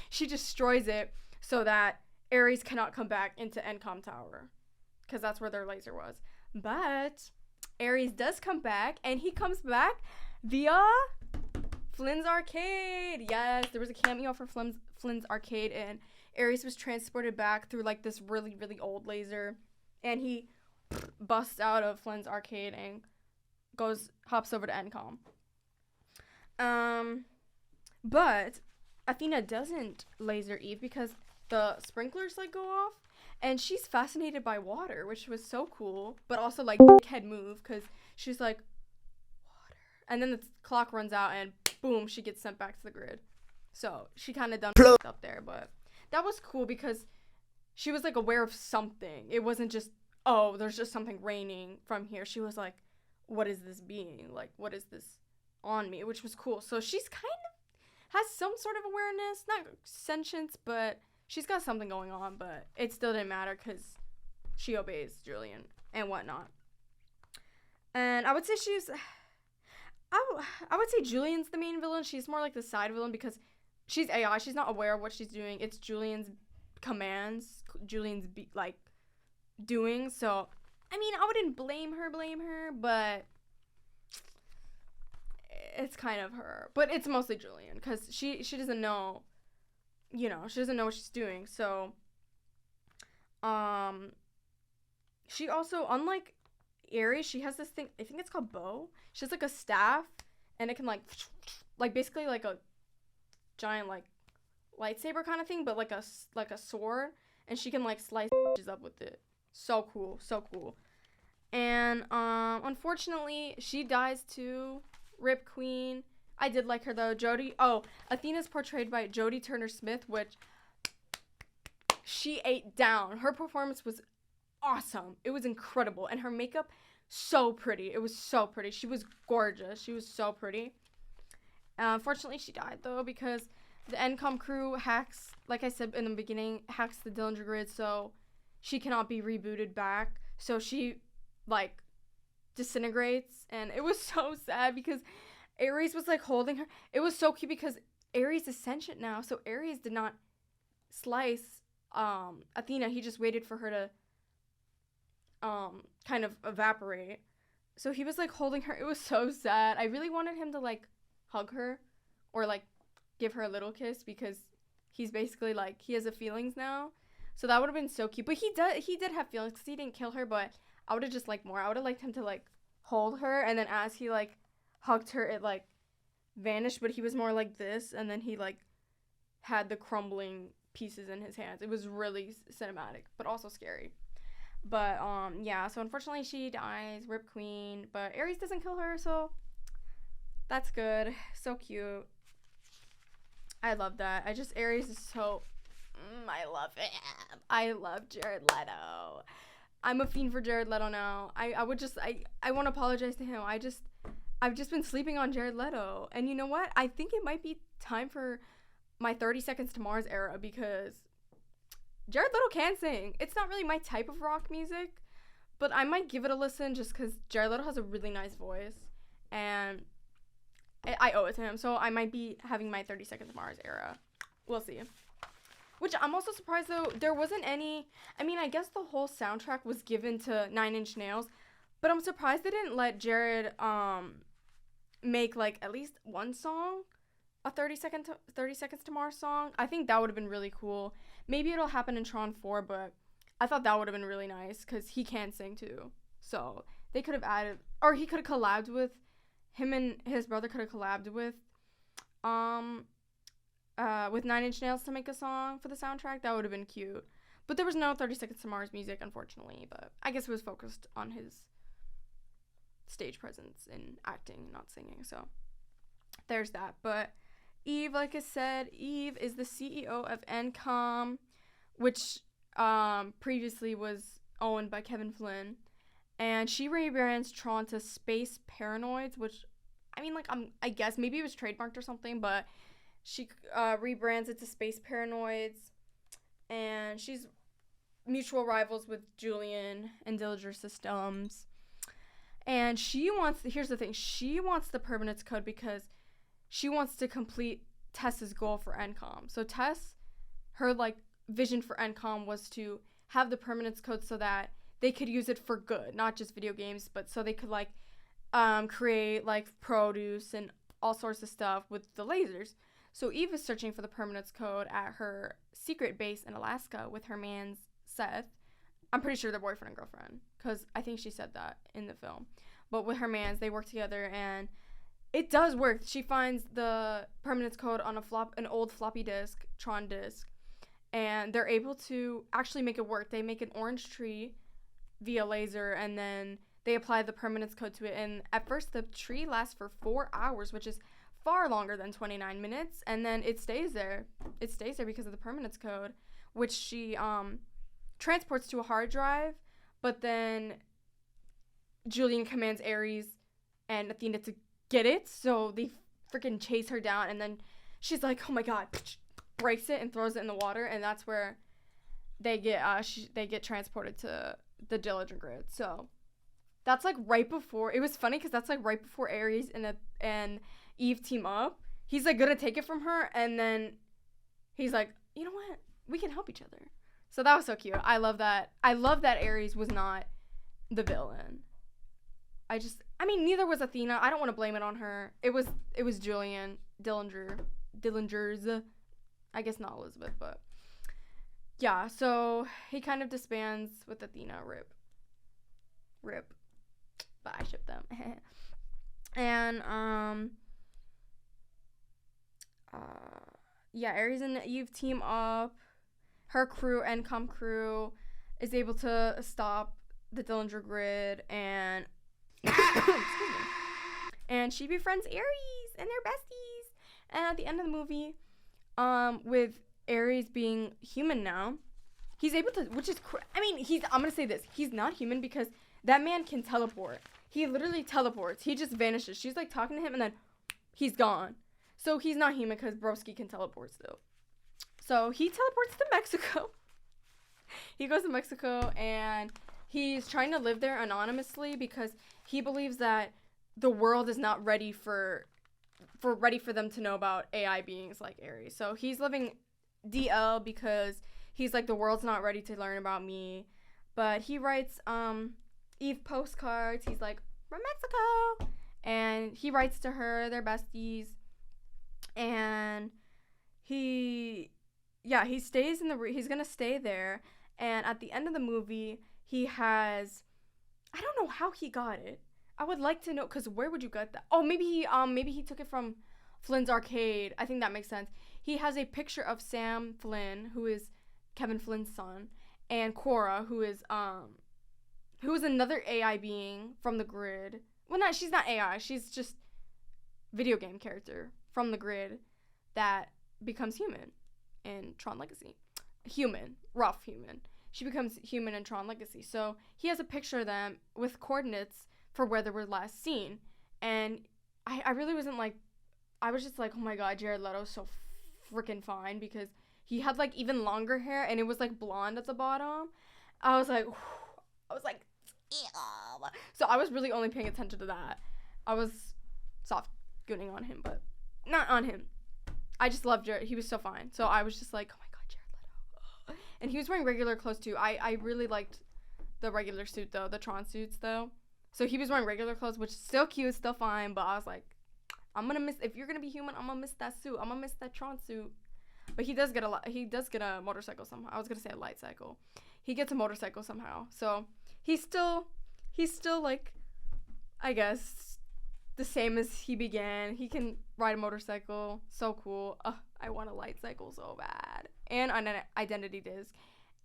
She destroys it so that Ares cannot come back into Encom Tower, because that's where their laser was. But Ares does come back, and he comes back via Flynn's arcade. Yes, there was a cameo for Flynn's arcade, and Ares was transported back through like this really, really old laser, and he busts out of Flynn's arcade and hops over to Encom. But Athena doesn't laser Eve because the sprinklers like go off, and she's fascinated by water, which was so cool, but also like head move because she's like, water, and then the clock runs out, and boom, she gets sent back to the grid. So she kind of done up there, but that was cool because she was like aware of something. It wasn't just, oh, there's just something raining from here. She was like, what is this being? Like, what is this on me? Which was cool. So she's kind of has some sort of awareness, not sentience, but she's got something going on, but it still didn't matter because she obeys Julian and whatnot. And I would say I would say Julian's the main villain. She's more like the side villain because she's AI. She's not aware of what she's doing. It's Julian's commands, Julian's doing. So, I mean, I wouldn't blame her, but it's kind of her. But it's mostly Julian because she doesn't know, she doesn't know what she's doing. So, she also, unlike Ares, she has this thing, I think it's called bow. She has like a staff, and it can like basically like a giant like lightsaber kind of thing, but like a sword, and she can like slice up with it. So cool. And unfortunately, she dies too. Rip Queen. I did like her though. Athena's portrayed by Jodie Turner-Smith, which she ate down. Her performance was awesome. It was incredible, and her makeup so pretty. It was so pretty. She was gorgeous. She was so pretty. Unfortunately, she died though because the NCOM crew hacks, like I said in the beginning, hacks the Dillinger grid, so she cannot be rebooted back. So she like disintegrates, and it was so sad because Ares was like holding her. It was so cute because Ares is sentient now, so Ares did not slice Athena. He just waited for her to kind of evaporate. So he was like holding her. It was so sad. I really wanted him to like hug her or like give her a little kiss because he's basically like he has a feelings now. So that would have been so cute. But he did have feelings because he didn't kill her, but I would have just liked more. I would have liked him to like hold her, and then as he like hugged her, it like vanished, but he was more like this, and then he like had the crumbling pieces in his hands. It was really cinematic, but also scary. But yeah, so unfortunately she dies, Rip Queen, but Ares doesn't kill her, so that's good. So cute. I love that. Ares is so I love him. I love Jared Leto. I'm a fiend for Jared Leto now. I want to apologize to him. I've just been sleeping on Jared Leto. And you know what? I think it might be time for my 30 Seconds to Mars era because Jared Leto can sing. It's not really my type of rock music, but I might give it a listen just because Jared Leto has a really nice voice, and I owe it to him. So I might be having my 30 Seconds to Mars era. We'll see. Which I'm also surprised, though, there wasn't any. I mean, I guess the whole soundtrack was given to Nine Inch Nails, but I'm surprised they didn't let Jared make like at least one song, a 30 Seconds to Mars song. I think that would have been really cool. Maybe it'll happen in Tron 4, but I thought that would have been really nice because he can sing too. So they could have added, or he could have collabed with him, and his brother could have collabed with Nine Inch Nails to make a song for the soundtrack. That would have been cute. But there was no 30 Seconds to Mars music, unfortunately. But I guess it was focused on his stage presence and acting, not singing. So there's that. But Eve, like I said, Eve is the CEO of NCOM, which previously was owned by Kevin Flynn. And she rebrands Tron to Space Paranoids, which, I mean, like, I guess maybe it was trademarked or something, but she rebrands it to Space Paranoids. And she's mutual rivals with Julian and Dillinger Systems. And here's the thing, she wants the permanence code because she wants to complete Tess's goal for NCOM. So Tess, her, like, vision for NCOM was to have the permanence code so that they could use it for good, not just video games, but so they could, like, create, like, produce and all sorts of stuff with the lasers. So Eve is searching for the permanence code at her secret base in Alaska with her man, Seth. I'm pretty sure they're boyfriend and girlfriend, because I think she said that in the film. But with her mans, they work together, and it does work. She finds the permanence code on an old floppy disk, Tron disk, and they're able to actually make it work. They make an orange tree via laser, and then they apply the permanence code to it. And at first, the tree lasts for 4 hours, which is far longer than 29 minutes, and then it stays there. It stays there because of the permanence code, which she transports to a hard drive, but then Julian commands Ares and Athena to get it, so they freaking chase her down, and then she's like, oh my god, breaks it and throws it in the water, and that's where they get transported to the Dillinger Grid. So that's like right before. It was funny because that's like right before Ares and Eve team up. He's like gonna take it from her, and then he's like, you know what? We can help each other. So that was so cute. I love that. I love that Ares was not the villain. I mean, neither was Athena. I don't want to blame it on her. It was Dillinger's. I guess not Elizabeth, but yeah. So he kind of disbands with Athena. Rip. But I ship them. And yeah, Ares and Eve team up. Her crew, NCOM crew, is able to stop the Dillinger Grid, and and she befriends Ares, and they're besties. And at the end of the movie, with Ares being human now, he's able to, which is, I'm gonna say this, he's not human because that man can teleport. He literally teleports. He just vanishes. She's like talking to him, and then he's gone. So he's not human because Broski can teleport still. So he teleports to Mexico. He goes to Mexico, and he's trying to live there anonymously because he believes that the world is not ready for them to know about AI beings like Ares. So he's living DL because he's like, the world's not ready to learn about me. But he writes Eve postcards. He's like, from Mexico, and he writes to her. They're besties, and he stays he's gonna stay there. And at the end of the movie, he has, I don't know how he got it. I would like to know, because where would you get that? Oh, maybe he took it from Flynn's arcade. I think that makes sense. He has a picture of Sam Flynn, who is Kevin Flynn's son, and Cora, who is another AI being from the grid. Well, she's not AI. She's just video game character from the grid that becomes human in Tron Legacy. Rough human. She becomes human in Tron Legacy. So he has a picture of them with coordinates for where they were last seen. And I really wasn't like, I was just like, oh my god, Jared Leto's so freaking fine, because he had like even longer hair and it was like blonde at the bottom. I was like, ew. So I was really only paying attention to that. I was soft gooning on him, but not on him. I just loved Jared. He was so fine. So I was just like, oh my god, Jared Leto. And he was wearing regular clothes too. I really liked the regular suit though, the Tron suits though. So he was wearing regular clothes, which is still cute, still fine, but I was like, if you're gonna be human, I'm gonna miss that suit. I'm gonna miss that Tron suit. But he does get a motorcycle somehow. I was gonna say a light cycle. He gets a motorcycle somehow. So he's still like, I guess, the same as he began. He can ride a motorcycle. So cool. I want a light cycle so bad. And an identity disc.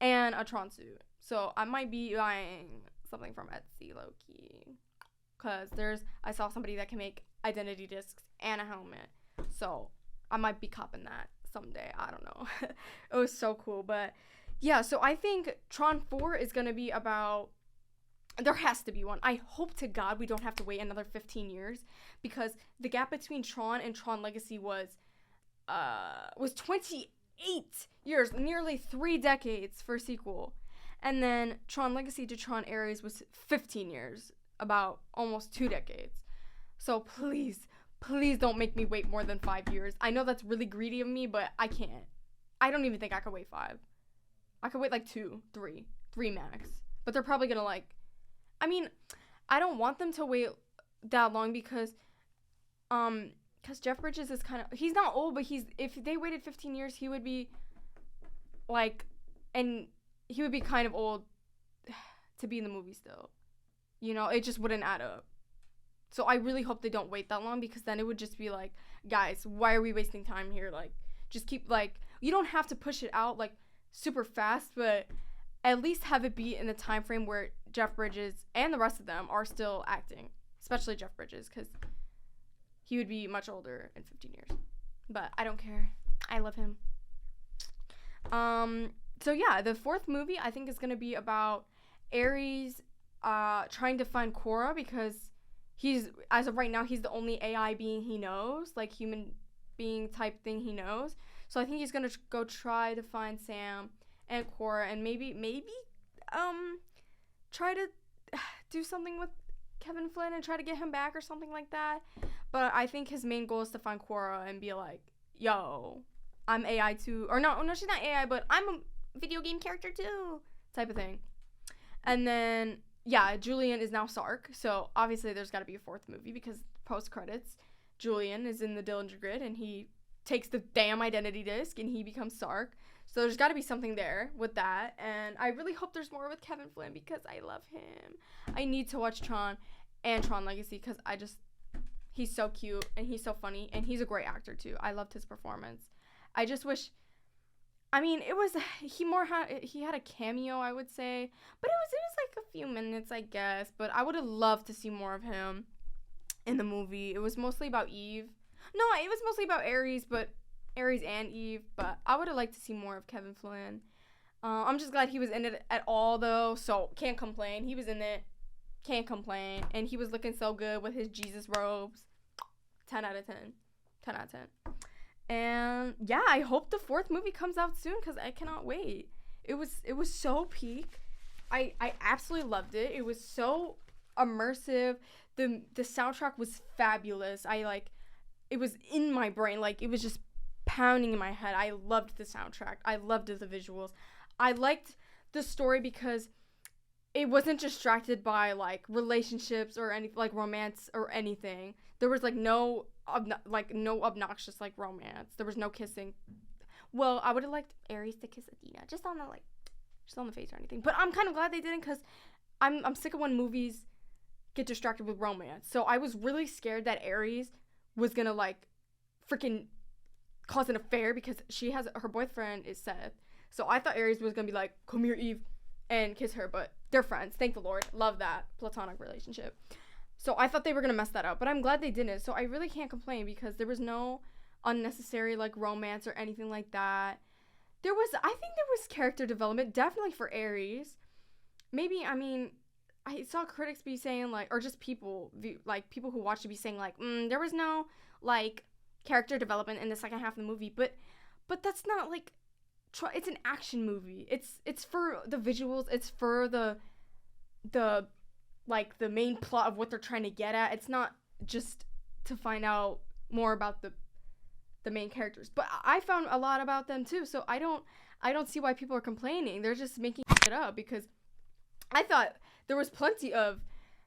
And a Tron suit. So I might be buying something from Etsy, low-key. Because I saw somebody that can make identity discs and a helmet. So I might be copping that someday. I don't know. It was so cool. But yeah, so I think Tron 4 is going to be about, there has to be one. I hope to God we don't have to wait another 15 years, because the gap between Tron and Tron Legacy was 28 years, nearly 3 decades for a sequel. And then Tron Legacy to Tron Ares was 15 years, about almost 2 decades. So please don't make me wait more than 5 years. I know that's really greedy of me, but I can't. I don't even think I could wait 5. I could wait like 2, 3 max. But they're probably gonna I don't want them to wait that long because Jeff Bridges is he's not old, but if they waited 15 years, he would be he would be kind of old to be in the movie still. You know, it just wouldn't add up. So I really hope they don't wait that long, because then it would just be like, guys, why are we wasting time here? Just keep, you don't have to push it out, super fast, but at least have it be in the time frame where Jeff Bridges and the rest of them are still acting. Especially Jeff Bridges, because he would be much older in 15 years. But I don't care. I love him. So yeah, the 4th movie I think is going to be about Ares trying to find Cora, because as of right now, he's the only AI being he knows, human being type thing he knows. So I think he's gonna go try to find Sam and Cora, and maybe try to do something with Kevin Flynn and try to get him back or something like that. But I think his main goal is to find Cora and be like, yo, I'm AI too. Or no, she's not AI, but I'm a video game character too, type of thing. And then, yeah, Julian is now Sark. So obviously there's got to be a fourth movie because post-credits, Julian is in the Dillinger Grid and he takes the damn identity disc and he becomes Sark. So there's got to be something there with that. And I really hope there's more with Kevin Flynn because I love him. I need to watch Tron and Tron Legacy because he's so cute and he's so funny and he's a great actor too. I loved his performance. I just wish, I mean, he had a cameo, I would say, but it was like a few minutes, I guess. But I would have loved to see more of him in the movie. It was mostly about Eve. No, it was mostly about Ares and Eve, but I would have liked to see more of Kevin Flynn. I'm just glad he was in it at all, though, so can't complain. He was in it, can't complain, and he was looking so good with his Jesus robes. 10 out of 10. 10 out of 10. And, yeah, I hope the fourth movie comes out soon, because I cannot wait. It was so peak. I absolutely loved it. It was so immersive. The soundtrack was fabulous. It was in my brain. Like, it was just pounding in my head. I loved the soundtrack. I loved the visuals. I liked the story because it wasn't distracted by, like, relationships or any, like, romance or anything. There was, like, no obnoxious, like, romance. There was no kissing. Well, I would have liked Ares to kiss Athena. Just on the face or anything. But I'm kind of glad they didn't because I'm sick of when movies get distracted with romance. So I was really scared that Ares was gonna, like, freaking cause an affair because her boyfriend is Seth. So I thought Ares was gonna be like, come here, Eve, and kiss her, but they're friends. Thank the Lord. Love that platonic relationship. So I thought they were gonna mess that up, but I'm glad they didn't. So I really can't complain because there was no unnecessary, like, romance or anything like that. I think there was character development, definitely for Ares. Maybe, I mean, I saw critics be saying, like, or just people who watched it be saying, like, there was no, like, character development in the second half of the movie, but that's not, like, it's an action movie. It's for the visuals. It's for the like, the main plot of what they're trying to get at. It's not just to find out more about the main characters. But I found a lot about them too, so I don't see why people are complaining. They're just making it up because I thought there was plenty of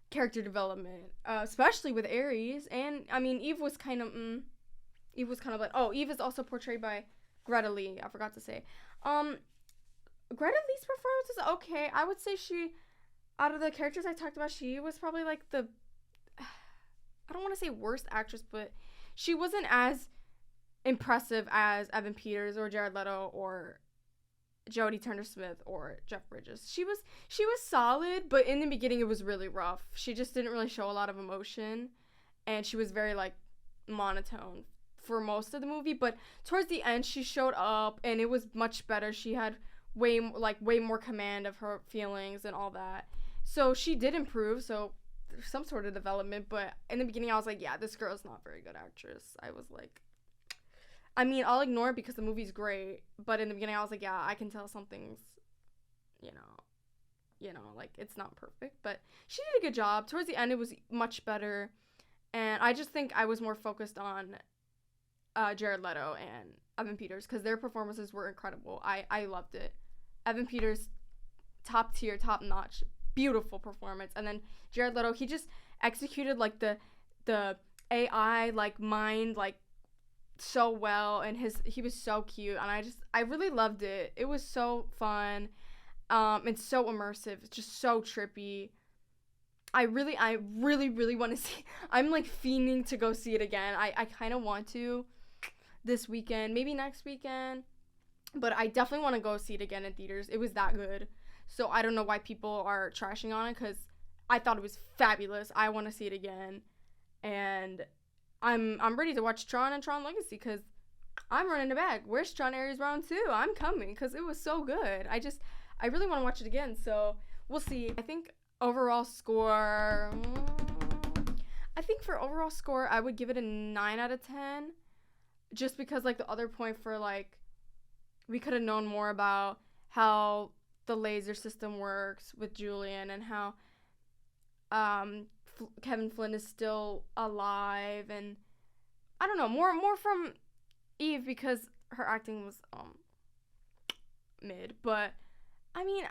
character development, especially with Ares. And I mean, Eve was kind of like, Eve is also portrayed by Greta Lee. I forgot to say. Greta Lee's performance is okay. I would say out of the characters I talked about, she was probably like I don't want to say worst actress, but she wasn't as impressive as Evan Peters or Jared Leto or Jodie Turner-Smith or Jeff Bridges. She was solid, but in the beginning it was really rough. She just didn't really show a lot of emotion, and she was very, like, monotone for most of the movie. But towards the end, she showed up, and it was much better. She had way more command of her feelings and all that. So she did improve. So there's some sort of development. But in the beginning, I was like, yeah, this girl's not a very good actress. I was like, I mean, I'll ignore it because the movie's great, but in the beginning I was like, yeah, I can tell something's, like, it's not perfect, but she did a good job. Towards the end, it was much better, and I just think I was more focused on Jared Leto and Evan Peters because their performances were incredible. I loved it. Evan Peters, top tier, top notch, beautiful performance, and then Jared Leto, he just executed, like, the AI, like, mind, like, so well, and he was so cute, and I really loved it. It was so fun, and so immersive. It's just so trippy. I really want to see. I'm, like, fiending to go see it again. I kind of want to this weekend, maybe next weekend, but I definitely want to go see it again in theaters. It was that good. So I don't know why people are trashing on it because I thought it was fabulous. I want to see it again, and I'm ready to watch Tron and Tron Legacy because I'm running it back. Where's Tron Ares Round 2? I'm coming because it was so good. I really want to watch it again, so we'll see. I think for overall score, I would give it a 9 out of 10. just because like the other point for like we could have known more about how the laser system works with Julian and how Kevin Flynn is still alive, and I don't know, more from Eve because her acting was mid, but I mean,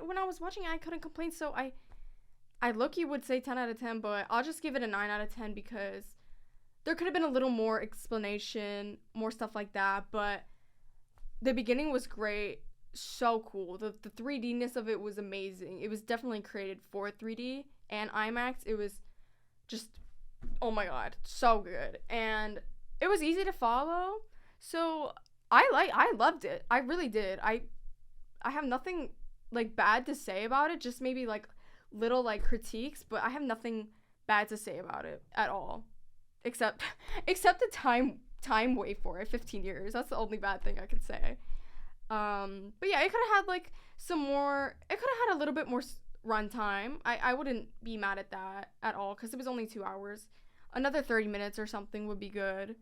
when I was watching it, I couldn't complain, so I low-key would say 10 out of 10, but I'll just give it a 9 out of 10 because there could have been a little more explanation, more stuff like that, but the beginning was great, so cool. The 3D-ness of it was amazing. It was definitely created for 3D and IMAX. It was just, oh my god, so good. And it was easy to follow, so I loved it. I really did. I have nothing like bad to say about it, just maybe like little like critiques, but I have nothing bad to say about it at all, except the time wait for it, 15 years. That's the only bad thing I could say. But yeah, it could have had like some more, it could have had a little bit more runtime. I wouldn't be mad at that at all because it was only 2 hours. Another 30 minutes or something would be good.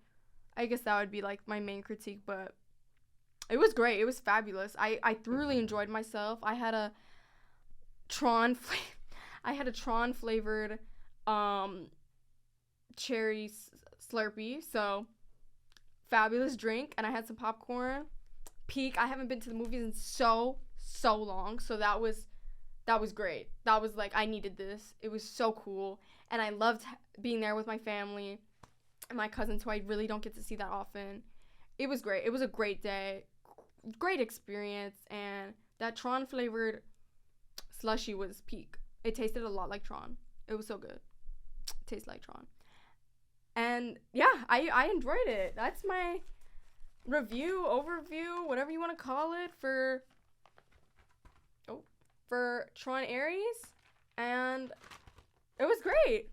I guess that would be like my main critique, but it was great. It was fabulous. I thoroughly enjoyed myself. I had a Tron flavored cherry Slurpee, so fabulous drink, and I had some popcorn. Peak. I haven't been to the movies in so long, so that was great. That was like, I needed this. It was so cool, and I loved being there with my family and my cousins who I really don't get to see that often. It was great. It was a great day, great experience, and that Tron flavored slushy was peak. It tasted a lot like Tron. It was so good. It tastes like Tron. And yeah, I enjoyed it. That's my review, overview, whatever you want to call it, for Tron Ares, and it was great.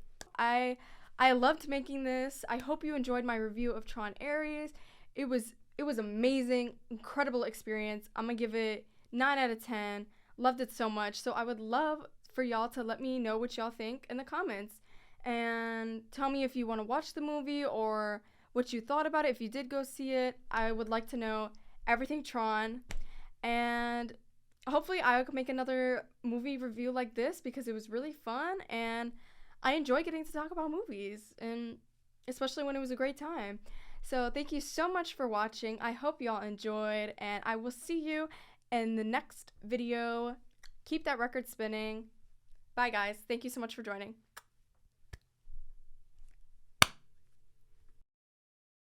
I loved making this. I hope you enjoyed my review of Tron Ares. It was amazing, incredible experience. I'm gonna give it 9 out of 10. Loved it so much. So I would love for y'all to let me know what y'all think in the comments, and tell me if you want to watch the movie or what you thought about it. If you did go see it, I would like to know everything Tron, and hopefully I could make another movie review like this because it was really fun, and I enjoy getting to talk about movies, and especially when it was a great time. So thank you so much for watching. I hope y'all enjoyed, and I will see you in the next video. Keep that record spinning. Bye guys. Thank you so much for joining.